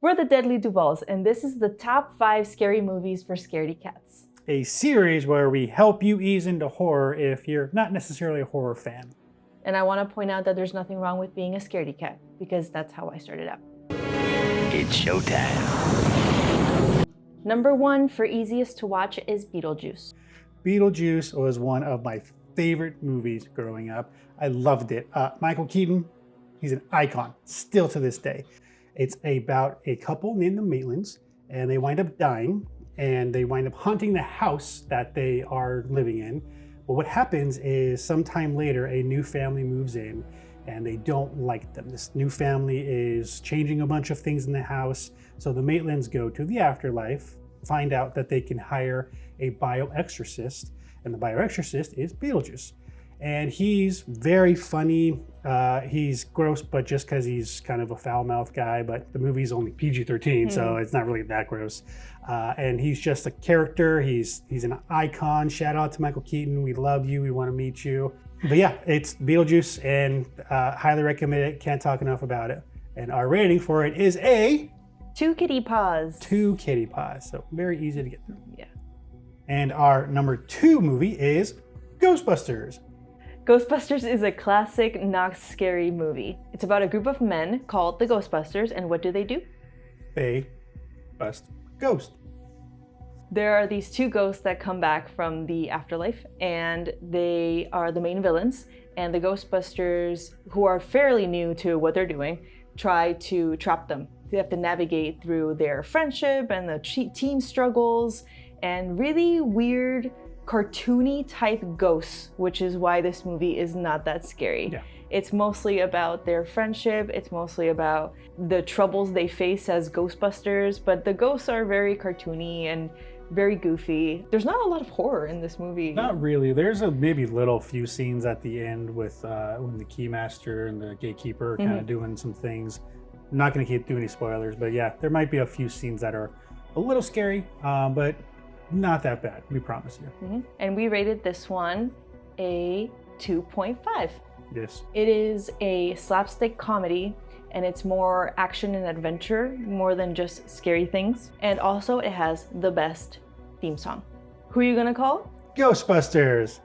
We're the Deadly Duvals, and this is the top 5 scary movies for Scaredy Cats. A series where we help you ease into horror if you're not necessarily a horror fan. And I want to point out that there's nothing wrong with being a scaredy cat, because that's how I started out. It's showtime. Number 1 for easiest to watch is Beetlejuice. Beetlejuice was one of my favorite movies growing up. I loved it. Michael Keaton, he's an icon, still to this day. It's about a couple named the Maitlands, and they wind up dying, and they wind up haunting the house that they are living in. But what happens is sometime later, a new family moves in, and they don't like them. This new family is changing a bunch of things in the house, so the Maitlands go to the afterlife, find out that they can hire a bioexorcist, and the bioexorcist is Beetlejuice. And he's very funny. He's gross, but just because he's kind of a foul-mouthed guy, but the movie's only PG-13, so it's not really that gross. And he's just a character. He's an icon. Shout out to Michael Keaton. We love you. We want to meet you. But yeah, it's Beetlejuice, and highly recommend it. Can't talk enough about it. And our rating for it is a 2 kitty paws. 2 kitty paws. So very easy to get through. Yeah. And our number 2 movie is Ghostbusters. Ghostbusters is a classic, not scary movie. It's about a group of men called the Ghostbusters, and what do? They bust ghosts. There are these 2 ghosts that come back from the afterlife, and they are the main villains. And the Ghostbusters, who are fairly new to what they're doing, try to trap them. They have to navigate through their friendship and the team struggles and really weird, cartoony type ghosts, which is why this movie is not that scary. Yeah. It's mostly about their friendship. It's mostly about the troubles they face as Ghostbusters, but the ghosts are very cartoony and very goofy. There's not a lot of horror in this movie. Not really. There's a maybe little few scenes at the end with when the Keymaster and the Gatekeeper are kind of doing some things. I'm not going to do any spoilers, but yeah, there might be a few scenes that are a little scary, but not that bad, we promise you. And we rated this one a 2.5. Yes. It is a slapstick comedy, and it's more action and adventure, more than just scary things. And also it has the best theme song. Who are you gonna call? Ghostbusters.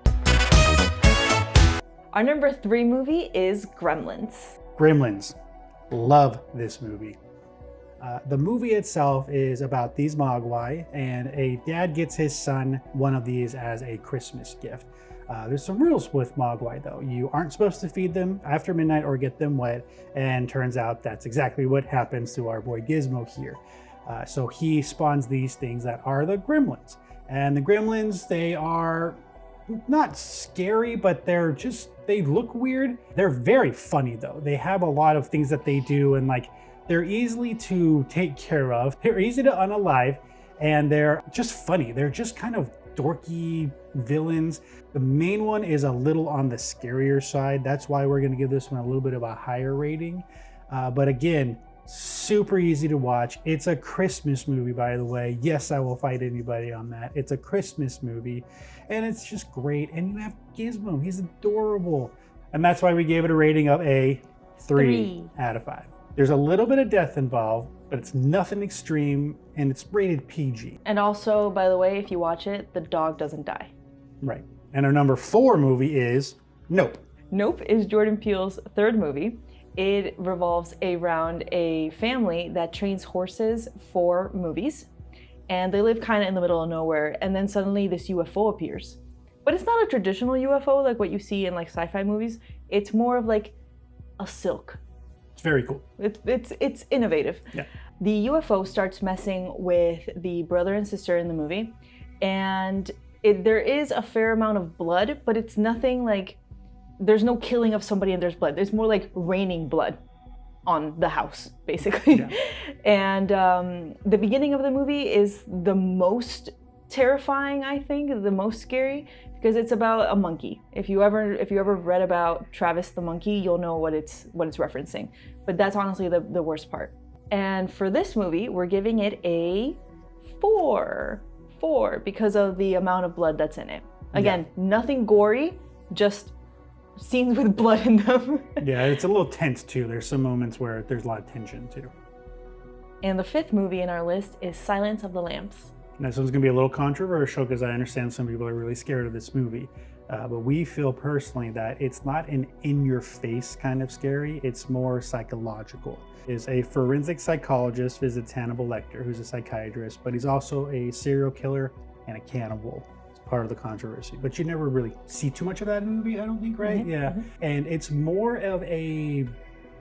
Our number 3 movie is Gremlins. Gremlins. Love this movie. The movie itself is about these mogwai, and a dad gets his son one of these as a Christmas gift. There's some rules with mogwai though. You aren't supposed to feed them after midnight or get them wet, and turns out that's exactly what happens to our boy Gizmo here. So he spawns these things that are the Gremlins. And the Gremlins, they are not scary, but they look weird. They're very funny though. They have a lot of things that they do, and they're easily to take care of. They're easy to unalive, and they're just funny. They're just kind of dorky villains. The main one is a little on the scarier side. That's why we're gonna give this one a little bit of a higher rating. But again, super easy to watch. It's a Christmas movie, by the way. Yes, I will fight anybody on that. It's a Christmas movie, and it's just great. And you have Gizmo, he's adorable. And that's why we gave it a rating of a 3 out of 5. There's a little bit of death involved, but it's nothing extreme, and it's rated PG. And also, by the way, if you watch it, the dog doesn't die. Right. And our number 4 movie is Nope. Nope is Jordan Peele's 3rd movie. It revolves around a family that trains horses for movies, and they live kind of in the middle of nowhere, and then suddenly this UFO appears. But it's not a traditional UFO like what you see in sci-fi movies. It's more of like a silk. It's very cool. It's innovative. Yeah. The UFO starts messing with the brother and sister in the movie, and there is a fair amount of blood, but it's nothing there's no killing of somebody and there's blood. There's more like raining blood on the house, basically. Yeah. And the beginning of the movie is the most terrifying, I think, the most scary, because it's about a monkey. If you ever read about Travis the monkey, you'll know what it's referencing. But that's honestly the worst part. And for this movie, we're giving it a 4 because of the amount of blood that's in it. Again, nothing gory, just scenes with blood in them. Yeah, it's a little tense too. There's some moments where there's a lot of tension too. And the fifth movie in our list is Silence of the Lambs. Now, this one's gonna be a little controversial because I understand some people are really scared of this movie. But we feel personally that it's not an in-your-face kind of scary, it's more psychological. Is a forensic psychologist visits Hannibal Lecter, who's a psychiatrist, but he's also a serial killer and a cannibal. It's part of the controversy. But you never really see too much of that in the movie, I don't think, right? Mm-hmm. Yeah. Mm-hmm. And it's more of a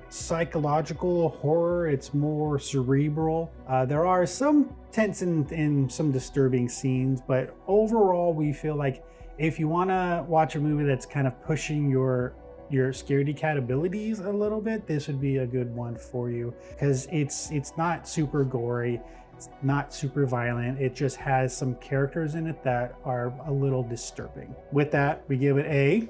psychological horror, it's more cerebral. There are some tense and some disturbing scenes, but overall we feel like if you want to watch a movie that's kind of pushing your Scaredy Cat abilities a little bit, this would be a good one for you, because it's not super gory, it's not super violent, it just has some characters in it that are a little disturbing. With that, we give it a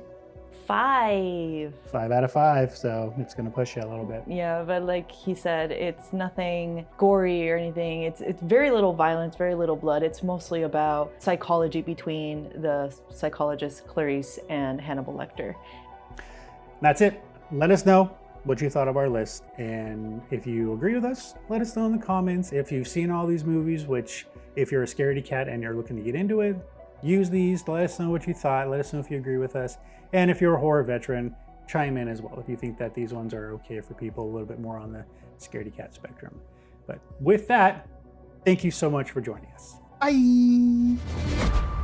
5. 5 out of 5, so it's gonna push you a little bit. Yeah, but like he said, it's nothing gory or anything. It's very little violence, very little blood. It's mostly about psychology between the psychologist Clarice and Hannibal Lecter. That's it. Let us know what you thought of our list, and if you agree with us, let us know in the comments. If you've seen all these movies, which if you're a Scaredy Cat and you're looking to get into it, use these. Let us know what you thought. Let us know if you agree with us. And if you're a horror veteran, chime in as well if you think that these ones are okay for people a little bit more on the Scaredy Cat spectrum. But with that, thank you so much for joining us. Bye!